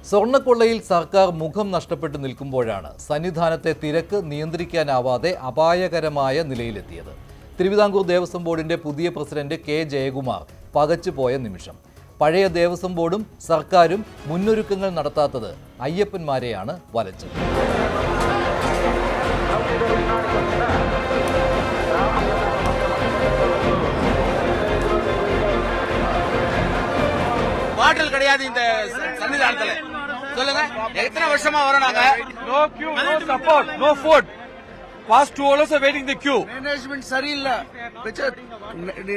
സ്വർണ്ണക്കൊള്ളയിൽ സർക്കാർ മുഖം നഷ്ടപ്പെട്ടു നിൽക്കുമ്പോഴാണ് സന്നിധാനത്തെ തിരക്ക് നിയന്ത്രിക്കാനാവാതെ അപായകരമായ നിലയിലെത്തിയത്. തിരുവിതാംകൂർ ദേവസ്വം ബോർഡിന്റെ പുതിയ പ്രസിഡന്റ് കെ ജയകുമാർ പകച്ചുപോയ നിമിഷം. പഴയ ദേവസ്വം ബോർഡും സർക്കാരും മുന്നൊരുക്കങ്ങൾ നടത്താത്തത് അയ്യപ്പന്മാരെയാണ് വലച്ചത്. பாட்டில் கிடையாது இந்த சன்னிதானத்துல. சொல்லுங்க, எத்தனை வருஷமா வரோம்? No queue, no support, no food. Past 2 hours are waiting the queue. Management சரியில்லை.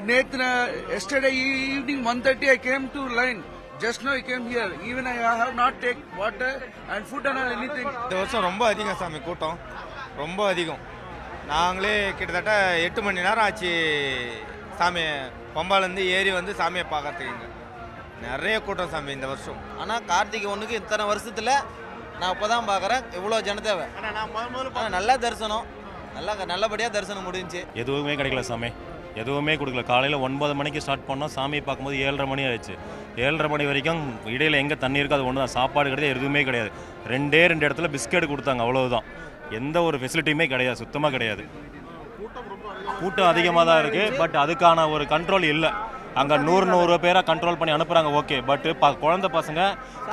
நேத்து yesterday evening 1:30 I came to line. Just now I came here. Even I have not take water and food and anything. இந்த வருஷம் ரொம்ப அதிகம் சாமி, கூட்டம் ரொம்ப அதிகம். நாங்களே கிட்டத்தட்ட 8 மணி நேரம் ஆச்சு சாமி பம்பாலேருந்து ஏறி வந்து சாமியை பார்க்கறதுக்கு. நிறைய கூட்டம் சாமி இந்த வருஷம். ஆனால் கார்த்திகை ஒன்றுக்கு இத்தனை வருஷத்தில் நான் இப்போ தான் பார்க்குறேன் இவ்வளோ ஜனத்தேவை. நல்லா தரிசனம், நல்லபடியாக தரிசனம் முடிஞ்சு. எதுவுமே கிடைக்கல சாமி, எதுவுமே கொடுக்கல. காலையில் 9 மணிக்கு ஸ்டார்ட் பண்ணோம், சாமியை பார்க்கும்போது 7:30 மணி ஆயிடுச்சு. 7:30 மணி வரைக்கும் இடையில் எங்கே தண்ணி இருக்கோ அது ஒன்று தான், சாப்பாடு கிடையாது, எதுவுமே கிடையாது. 2 இடத்துல பிஸ்கெட் கொடுத்தாங்க, அவ்வளவுதான். எந்த ஒரு ஃபெசிலிட்டியுமே கிடையாது, சுத்தமாக கிடையாது. கூட்டம் அதிகமாக தான் இருக்குது, பட் அதுக்கான ஒரு கண்ட்ரோல் இல்லை. அங்கே 100 பேரை கண்ட்ரோல் பண்ணி அனுப்புகிறாங்க, ஓகே. பட் குழந்தை பசங்க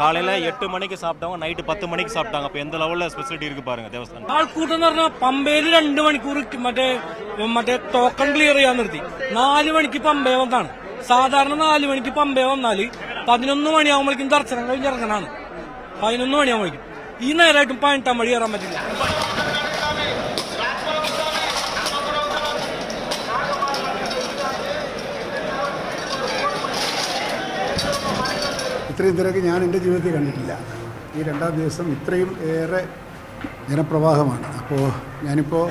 காலையில் 8 மணிக்கு சாப்பிட்டவங்க நைட்டு 10 மணிக்கு சாப்பிட்டாங்க. അപ്പോൾ எந்த லெவலில் ஸ்பெசிலிட்டி இருக்கு பாருங்க ദേവസ്ഥാനം. ആൾക്കൂട്ടം എന്ന് പറഞ്ഞാൽ പമ്പയിൽ 2 മണിക്കൂർ മറ്റേ ടോക്കൺ ക്ലിയർ ചെയ്യാൻ നിർത്തി. 4 മണിക്ക് പമ്പയെ വന്നാണ്. സാധാരണ 4 മണിക്ക് പമ്പയെ വന്നാൽ 11 മണിയാകുമ്പോഴേക്കും ദർശനം കഴിഞ്ഞ് ഇറങ്ങാനാണ്. 11 മണിയാകുമ്പോഴേക്കും ഈ നേരമായിട്ടും 18 മണി കയറാൻ പറ്റില്ല. ഇത്രയും തിരക്ക് ഞാൻ എൻ്റെ ജീവിതത്തിൽ കണ്ടിട്ടില്ല. ഈ 2ാം ദിവസം ഇത്രയും ഏറെ ജനപ്രവാഹമാണ്. അപ്പോൾ ഞാനിപ്പോൾ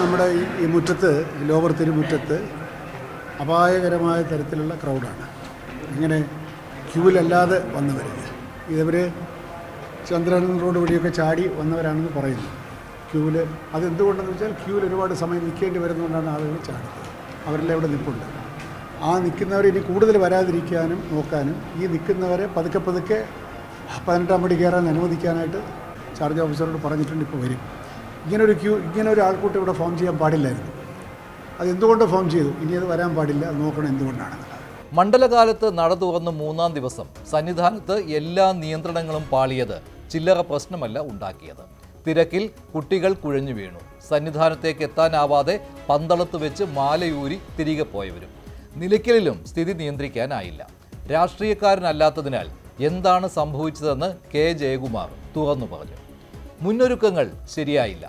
നമ്മുടെ ഈ മുറ്റത്ത്, ലോവർ തിരുമുറ്റത്ത് അപായകരമായ തരത്തിലുള്ള ക്രൗഡാണ്. ഇങ്ങനെ ക്യൂവിലല്ലാതെ വന്നവർ, ഇതവർ ചന്ദ്രൻ റോഡ് വഴിയൊക്കെ ചാടി വന്നവരാണെന്ന് പറയുന്നു. ക്യൂവിൽ അതെന്തുകൊണ്ടെന്ന് വെച്ചാൽ ക്യൂവിൽ ഒരുപാട് സമയം നിൽക്കേണ്ടി വരുന്നതുകൊണ്ടാണ് ആളുകൾ ചാടുന്നത്. അവരെല്ലാം ഇവിടെ നിൽപ്പുണ്ട്. ആ നിൽക്കുന്നവരെ ഇനി കൂടുതൽ വരാതിരിക്കാനും നോക്കാനും ഈ നിൽക്കുന്നവരെ പതുക്കെ 18 മണി കയറാൻ അനുവദിക്കാനായിട്ട് ചാർജ് ഓഫീസറോട് പറഞ്ഞിട്ടുണ്ട്. ഇപ്പോൾ വരും. ഇങ്ങനെ ഒരു ആൾക്കൂട്ടം ഇവിടെ ഫോം ചെയ്യാൻ പാടില്ലായിരുന്നു. അതെന്തുകൊണ്ട് ഫോം ചെയ്തു? ഇനി അത് വരാൻ പാടില്ല, അത് നോക്കണം എന്തുകൊണ്ടാണ്. മണ്ഡലകാലത്ത് നട തുറന്ന് 3ാം ദിവസം സന്നിധാനത്ത് എല്ലാ നിയന്ത്രണങ്ങളും പാളിയത് ചില്ലറ പ്രശ്നമല്ല ഉണ്ടാക്കിയത്. തിരക്കിൽ കുട്ടികൾ കുഴഞ്ഞു വീണു. സന്നിധാനത്തേക്ക് എത്താനാവാതെ പന്തളത്ത് വെച്ച് മാലയൂരി തിരികെ പോയവരും. നിലയ്ക്കലിലും സ്ഥിതി നിയന്ത്രിക്കാനായില്ല. രാഷ്ട്രീയക്കാരനല്ലാത്തതിനാൽ എന്താണ് സംഭവിച്ചതെന്ന് കെ ജയകുമാർ തുറന്നു പറഞ്ഞു. മുന്നൊരുക്കങ്ങൾ ശരിയായില്ല,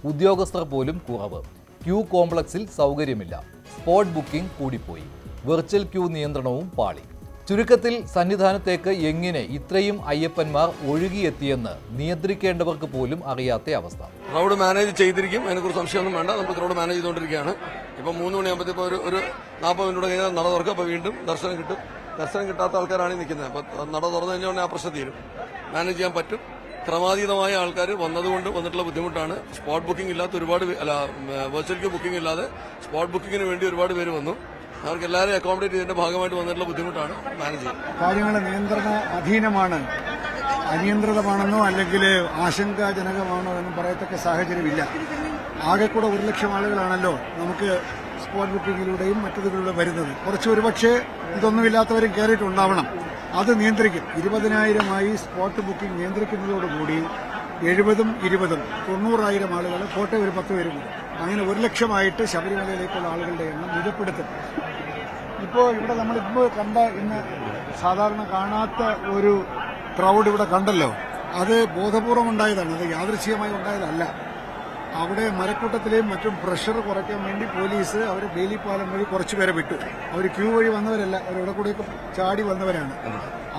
ഉദ്യോഗസ്ഥർ പോലും കുറവ്, ക്യൂ കോംപ്ലക്സിൽ സൗകര്യമില്ല, സ്പോട്ട് ബുക്കിംഗ് കൂടിപ്പോയി, വെർച്വൽ ക്യൂ നിയന്ത്രണവും പാളി. ചുരുക്കത്തിൽ സന്നിധാനത്തേക്ക് എങ്ങനെ ഇത്രയും അയ്യപ്പന്മാർ ഒഴുകിയെത്തിയെന്ന് നിയന്ത്രിക്കേണ്ടവർക്ക് പോലും അറിയാത്ത അവസ്ഥ. ക്രൗഡ് മാനേജ് ചെയ്തിരിക്കും, അതിനെക്കുറിച്ച് സംശയമൊന്നും വേണ്ട. നമ്മൾ ക്രൗഡ് മാനേജ് ചെയ്തുകൊണ്ടിരിക്കുകയാണ്. ഇപ്പം 3 മണിയാകുമ്പോഴത്തേക്ക് ഒരു 40 മിനിറ്റ് കഴിഞ്ഞാൽ നട തുറക്കും. അപ്പോൾ വീണ്ടും ദർശനം കിട്ടും. ദർശനം കിട്ടാത്ത ആൾക്കാരാണ് നിൽക്കുന്നത്. അപ്പോൾ നട തുറന്നു കഴിഞ്ഞാൽ ആ പ്രശ്നം തീരും. മാനേജ് ചെയ്യാൻ പറ്റും. ക്രമാതീതമായ ആൾക്കാർ വന്നതുകൊണ്ട് വന്നിട്ടുള്ള ബുദ്ധിമുട്ടാണ്. സ്പോട്ട് ബുക്കിംഗ് ഇല്ലാത്ത വെർച്വൽ ക്യൂ ബുക്കിംഗ് ഇല്ലാതെ സ്പോട്ട് ബുക്കിങ്ങിന് വേണ്ടി ഒരുപാട് പേര് വന്നു. അവർക്ക് എല്ലാവരും അക്കോമഡേറ്റ് ചെയ്തതിന്റെ ഭാഗമായിട്ട് വന്നിട്ടുള്ള ബുദ്ധിമുട്ടാണ് മാനേജ് ചെയ്യുന്നത്. കാര്യങ്ങൾ നിയന്ത്രണ അധീനമാണ്, അനിയന്ത്രിതമാണെന്നോ അല്ലെങ്കിൽ ആശങ്കാജനകമാണോ എന്ന് പറയത്തക്ക സാഹചര്യമില്ല. ആകെ കൂടെ 1 ലക്ഷം ആളുകളാണല്ലോ നമുക്ക് സ്പോട്ട് ബുക്കിങ്ങിലൂടെയും മറ്റതിലൂടെ വരുന്നത്. കുറച്ച് ഒരുപക്ഷെ ഇതൊന്നുമില്ലാത്തവരും കയറിയിട്ടുണ്ടാവണം. അത് നിയന്ത്രിക്കും. 20,000 സ്പോട്ട് ബുക്കിംഗ് നിയന്ത്രിക്കുന്നതോടുകൂടി 70ഉം 20ഉം 90,000 ആളുകൾ, കോട്ടയം ഒരു 10 പേരും കൂടി, അങ്ങനെ 1 ലക്ഷമായിട്ട് ശബരിമലയിലേക്കുള്ള ആളുകളുടെ എണ്ണം നിജപ്പെടുത്തും. ഇപ്പോൾ ഇവിടെ നമ്മളിപ്പോൾ ഇന്ന് സാധാരണ കാണാത്ത ഒരു ക്രൗഡ് ഇവിടെ കണ്ടല്ലോ. അത് ബോധപൂർവം ഉണ്ടായതാണ്, അത് യാദൃച്ഛികമായി ഉണ്ടായതല്ല. അവിടെ മരക്കൂട്ടത്തിലെയും മറ്റും പ്രഷർ കുറയ്ക്കാൻ വേണ്ടി പോലീസ് അവർ ബേലിപ്പാലം വഴി കുറച്ചുപേരെ വിട്ടു. അവർ ക്യൂ വഴി വന്നവരല്ല, അവരിവിടെ കൂടെയൊക്കെ ചാടി വന്നവരാണ്.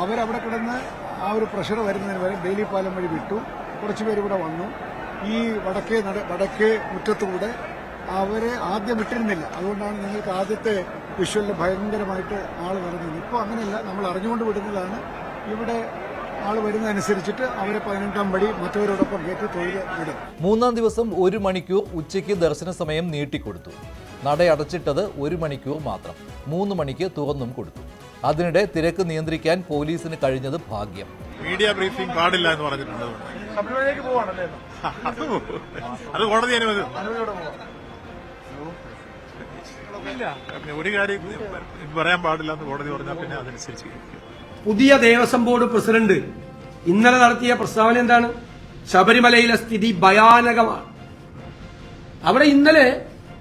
അവരവിടെ കിടന്ന് ആ ഒരു പ്രഷർ വരുന്നതിന് വരെ ബേലിപ്പാലം വഴി വിട്ടു. കുറച്ചുപേർ ഇവിടെ വന്നു. ഈ വടക്കേ മുറ്റത്തുകൂടെ അവരെ ആദ്യം വിട്ടിരുന്നില്ല. അതുകൊണ്ടാണ് നിങ്ങൾക്ക് ആദ്യത്തെ വിഷ്വലിൽ ഭയങ്കരമായിട്ട് ആൾ നിറഞ്ഞത്. ഇപ്പോൾ അങ്ങനെയല്ല, നമ്മൾ അറിഞ്ഞുകൊണ്ട് വിടുന്നതാണ്. ഇവിടെ ആൾ വരുന്നതനുസരിച്ചിട്ട് അവരെ 18ാം പടി മറ്റവരോടൊപ്പം കയറ്റി തൊഴിൽ വിടും. 3ാം ദിവസം 1 മണിക്കൂർ ഉച്ചയ്ക്ക് ദർശന സമയം നീട്ടിക്കൊടുത്തു. നടയടച്ചിട്ടത് 1 മണിക്കൂർ മാത്രം. 3 മണിക്ക് തുറന്നും കൊടുത്തു. അതിനിടെ തിരക്ക് നിയന്ത്രിക്കാൻ പോലീസിന് കഴിഞ്ഞത് ഭാഗ്യം. മീഡിയ ബ്രീഫിംഗ് പാടില്ല എന്ന് പറഞ്ഞിട്ടുണ്ട്. അത് കോടതി അനുവദിക്കും. ഒരു കാര്യം പറയാൻ പാടില്ല എന്ന് കോടതി പറഞ്ഞാൽ പിന്നെ അതനുസരിച്ച്. പുതിയ ദേവസ്വം ബോർഡ് പ്രസിഡന്റ് ഇന്നലെ നടത്തിയ പ്രസ്താവന എന്താണ്? ശബരിമലയിലെ സ്ഥിതി ഭയാനകമാണ്. അവിടെ ഇന്നലെ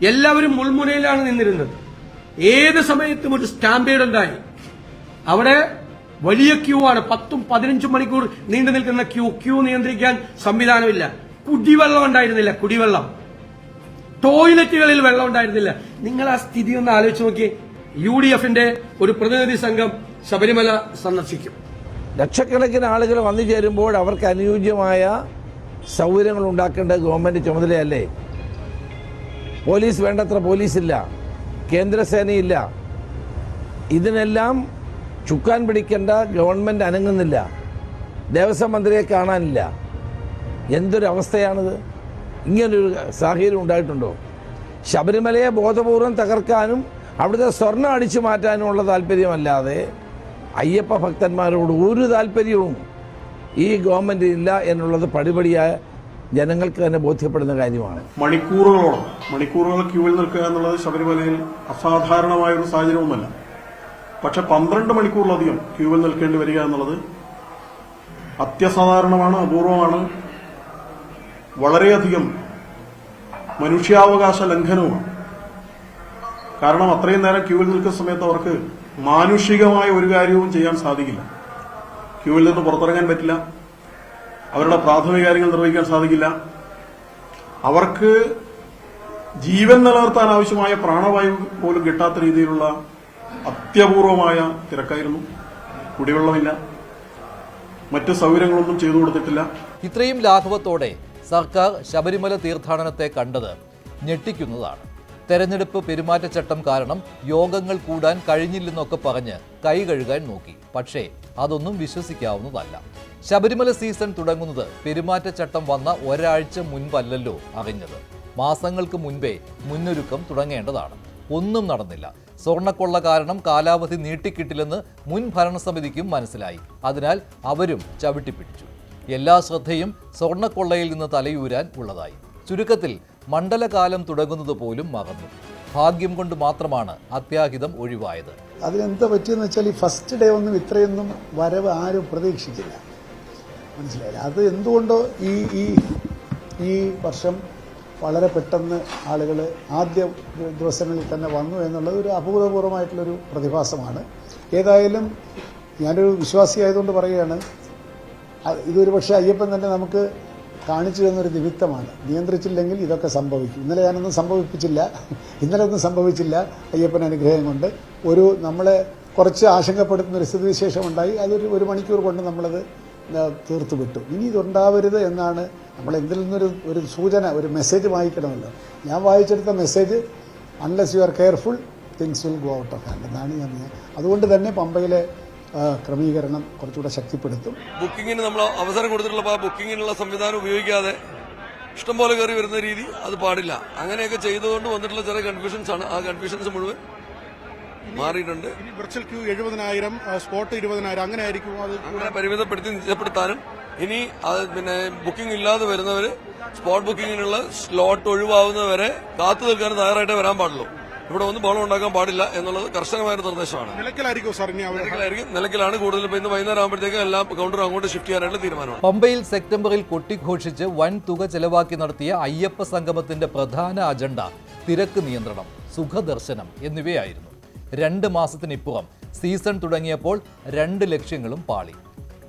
എല്ലാവരും മുൾമുനയിലാണ് നിന്നിരുന്നത്. ഏത് സമയത്തും ഒരു സ്റ്റാമ്പേഡ് ഉണ്ടായി. അവിടെ വലിയ ക്യൂ ആണ്. 10-15 മണിക്കൂർ നീണ്ടു നിൽക്കുന്ന ക്യൂ നിയന്ത്രിക്കാൻ സംവിധാനമില്ല. കുടിവെള്ളം ഉണ്ടായിരുന്നില്ല. കുടിവെള്ളം, ടോയ്ലറ്റുകളിൽ വെള്ളം ഉണ്ടായിരുന്നില്ല. നിങ്ങൾ ആ സ്ഥിതി ഒന്ന് ആലോചിച്ച് നോക്കിയേ. UDFന്റെ ഒരു പ്രതിനിധി സംഘം ശബരിമല സന്ദർശിക്കും. ലക്ഷക്കണക്കിന് ആളുകൾ വന്നു ചേരുമ്പോൾ അവർക്ക് അനുയോജ്യമായ സൗകര്യങ്ങൾ ഉണ്ടാക്കേണ്ട ഗവൺമെന്റ് ചുമതലയല്ലേ? പോലീസ് വേണ്ടത്ര പോലീസില്ല, കേന്ദ്രസേനയില്ല. ഇതിനെല്ലാം ചുക്കാൻ പിടിക്കേണ്ട ഗവൺമെന്റ് അനങ്ങുന്നില്ല. ദേവസ്വം മന്ത്രിയെ കാണാനില്ല. എന്തൊരവസ്ഥയാണിത്? ഇങ്ങനൊരു സാഹചര്യം ഉണ്ടായിട്ടുണ്ടോ? ശബരിമലയെ ബോധപൂർവം തകർക്കാനും അവിടുത്തെ സ്വർണ്ണം അടിച്ചു മാറ്റാനുമുള്ള താല്പര്യമല്ലാതെ അയ്യപ്പ ഭക്തന്മാരോട് ഒരു താല്പര്യവും ഈ ഗവൺമെന്റ് ഇല്ല എന്നുള്ളത് പടിപടിയായ ജനങ്ങൾക്ക് തന്നെ ബോധ്യപ്പെടുന്ന കാര്യമാണ്. മണിക്കൂറുകൾ ക്യൂവിൽ നിൽക്കുക എന്നുള്ളത് ശബരിമലയിൽ അസാധാരണമായൊരു സാഹചര്യവുമല്ല. പക്ഷെ 12 മണിക്കൂറിലധികം ക്യൂവിൽ നിൽക്കേണ്ടി വരിക എന്നുള്ളത് അത്യസാധാരണമാണ്, അപൂർവമാണ്, വളരെയധികം മനുഷ്യാവകാശ ലംഘനവുമാണ്. കാരണം അത്രയും നേരം ക്യൂവിൽ നിൽക്കുന്ന സമയത്ത് അവർക്ക് മാനുഷികമായ ഒരു കാര്യവും ചെയ്യാൻ സാധിക്കില്ല. ക്യൂവിൽ നിന്ന് പുറത്തിറങ്ങാൻ പറ്റില്ല, അവരുടെ പ്രാഥമിക കാര്യങ്ങൾ നിർവഹിക്കാൻ സാധിക്കില്ല. അവർക്ക് ജീവൻ നിലനിർത്താൻ ആവശ്യമായ പ്രാണവായു പോലും കിട്ടാത്ത രീതിയിലുള്ള അത്യപൂർവമായ തിരക്കായിരുന്നു. കുടിവെള്ളമില്ല, മറ്റ് സൗകര്യങ്ങളൊന്നും ചെയ്തു കൊടുത്തിട്ടില്ല. ഇത്രയും ലാഘവത്തോടെ സർക്കാർ ശബരിമല തീർത്ഥാടനത്തെ കണ്ടത് ഞെട്ടിക്കുന്നതാണ്. തെരഞ്ഞെടുപ്പ് പെരുമാറ്റച്ചട്ടം കാരണം യോഗങ്ങൾ കൂടാൻ കഴിഞ്ഞില്ലെന്നൊക്കെ പറഞ്ഞ് കൈ കഴുകാൻ നോക്കി. പക്ഷേ അതൊന്നും വിശ്വസിക്കാവുന്നതല്ല. ശബരിമല സീസൺ തുടങ്ങുന്നത് പെരുമാറ്റച്ചട്ടം വന്ന ഒരാഴ്ച മുൻപല്ലല്ലോ അറിഞ്ഞത്. മാസങ്ങൾക്ക് മുൻപേ മുന്നൊരുക്കം തുടങ്ങേണ്ടതാണ്. ഒന്നും നടന്നില്ല. സ്വർണ്ണക്കൊള്ള കാരണം കാലാവധി നീട്ടിക്കിട്ടില്ലെന്ന് മുൻ ഭരണസമിതിക്കും മനസ്സിലായി. അതിനാൽ അവരും ചവിട്ടിപ്പിടിച്ചു. എല്ലാ ശ്രദ്ധയും സ്വർണ്ണക്കൊള്ളയിൽ നിന്ന് തലയൂരാൻ ഉള്ളതായി. ചുരുക്കത്തിൽ മണ്ഡലകാലം തുടങ്ങുന്നത് പോലും മറന്നു. ഭാഗ്യം കൊണ്ട് മാത്രമാണ് അത്യാഹിതം ഒഴിവായത്. അതിനെന്താ പറ്റിയെന്ന് വെച്ചാൽ ഈ ഫസ്റ്റ് ഡേ ഒന്നും ഇത്രയൊന്നും വരവ് ആരും പ്രതീക്ഷിച്ചില്ല. മനസ്സിലായില്ല. അത് എന്തുകൊണ്ടോ ഈ വർഷം വളരെ പെട്ടെന്ന് ആളുകൾ ആദ്യ ദിവസങ്ങളിൽ തന്നെ വന്നു എന്നുള്ളത് ഒരു അഭൂതപൂർവമായിട്ടുള്ളൊരു പ്രതിഭാസമാണ്. ഏതായാലും ഞാനൊരു വിശ്വാസിയായതുകൊണ്ട് പറയുകയാണ്, ഇതൊരു പക്ഷേ അയ്യപ്പൻ തന്നെ നമുക്ക് കാണിച്ചു തന്നൊരു നിമിത്തമാണ്. നിയന്ത്രിച്ചില്ലെങ്കിൽ ഇതൊക്കെ സംഭവിക്കും. ഇന്നലെ ഒന്നും സംഭവിച്ചില്ല. അയ്യപ്പൻ അനുഗ്രഹം കൊണ്ട് നമ്മളെ കുറച്ച് ആശങ്കപ്പെടുത്തുന്നൊരു സ്ഥിതിവിശേഷം ഉണ്ടായി. അതൊരു 1 മണിക്കൂർ കൊണ്ട് നമ്മളത് തീർത്തു വിട്ടു. ഇനി ഇതുണ്ടാവരുത് എന്നാണ് നമ്മൾ എന്തിൽ നിന്നൊരു സൂചന, ഒരു മെസ്സേജ് വായിക്കണമല്ലോ. ഞാൻ വായിച്ചെടുത്ത message, unless you are careful things will go out of hand എന്നാണ് ഞാൻ. അതുകൊണ്ട് തന്നെ പമ്പയിലെ ക്രമീകരണം കുറച്ചുകൂടെ ശക്തിപ്പെടുത്തും. ബുക്കിങ്ങിന് നമ്മൾ അവസരം കൊടുത്തിട്ടുള്ള ആ ബുക്കിങ്ങിനുള്ള സംവിധാനം ഉപയോഗിക്കാതെ ഇഷ്ടംപോലെ കയറി വരുന്ന രീതി അത് പാടില്ല. അങ്ങനെയൊക്കെ ചെയ്തുകൊണ്ട് വന്നിട്ടുള്ള ചെറിയ കൺഫ്യൂഷൻസ് ആണ്. ആ കൺഫ്യൂഷൻസ് മുഴുവൻ മാറിയിട്ടുണ്ട്. വിർച്വൽ ക്യൂ 70,000, സ്പോട്ട് 20,000 അങ്ങനെ ആയിരിക്കും. അത് അങ്ങനെ പരിമിതപ്പെടുത്തി നിശ്ചയപ്പെടുത്താനും ഇനി പിന്നെ ബുക്കിംഗ് ഇല്ലാതെ വരുന്നവർ സ്പോട്ട് ബുക്കിങ്ങിനുള്ള സ്ലോട്ട് ഒഴിവാകുന്നവരെ കാത്തു നിൽക്കാനും തയ്യാറായിട്ടേ വരാൻ പാടുള്ളൂ. ഇവിടെ ഒന്നും ബഹളം ഉണ്ടാക്കാൻ പാടില്ല എന്നുള്ളത് കർശനമായ നിർദ്ദേശമാണ്. നിലയ്ക്കലാണ് കൂടുതൽ. ഇന്ന് വൈകുന്നേരം ആകുമ്പോഴത്തേക്ക് എല്ലാ കൗണ്ടറും അങ്ങോട്ട് ഷിഫ്റ്റ് ചെയ്യാനായിട്ടുള്ള തീരുമാനമാണ്. പമ്പയിൽ സെപ്റ്റംബറിൽ കൊട്ടിഘോഷിച്ച് വൻ തുക ചെലവാക്കി നടത്തിയ അയ്യപ്പ സംഗമത്തിന്റെ പ്രധാന അജണ്ട തിരക്ക് നിയന്ത്രണം, സുഖദർശനം എന്നിവയായിരുന്നു. 2 മാസത്തിനിപ്പുറം സീസൺ തുടങ്ങിയപ്പോൾ 2 ലക്ഷ്യങ്ങളും പാളി.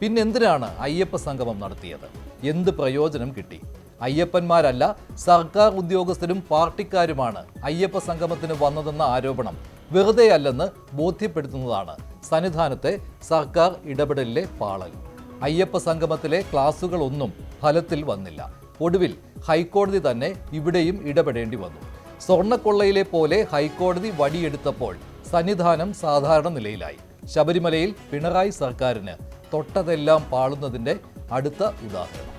പിന്നെന്തിനാണ് അയ്യപ്പ സംഗമം നടത്തിയത്? എന്ത് പ്രയോജനം കിട്ടി? അയ്യപ്പന്മാരല്ല, സർക്കാർ ഉദ്യോഗസ്ഥരും പാർട്ടിക്കാരുമാണ് അയ്യപ്പ സംഗമത്തിന് വന്നതെന്ന ആരോപണം വെറുതെയല്ലെന്ന് ബോധ്യപ്പെടുത്തുന്നതാണ് സന്നിധാനത്തെ സർക്കാർ ഇടപെടലിലെ പാളൽ. അയ്യപ്പ സംഗമത്തിലെ ക്ലാസുകളൊന്നും ഫലത്തിൽ വന്നില്ല. ഒടുവിൽ ഹൈക്കോടതി തന്നെ ഇവിടെയും ഇടപെടേണ്ടി വന്നു. സ്വർണ്ണക്കൊള്ളയിലെ പോലെ ഹൈക്കോടതി വടിയെടുത്തപ്പോൾ സന്നിധാനം സാധാരണ നിലയിലായി. ശബരിമലയിൽ പിണറായി സർക്കാരിന് തൊട്ടതെല്ലാം പാളുന്നതിൻ്റെ അടുത്ത ഉദാഹരണം.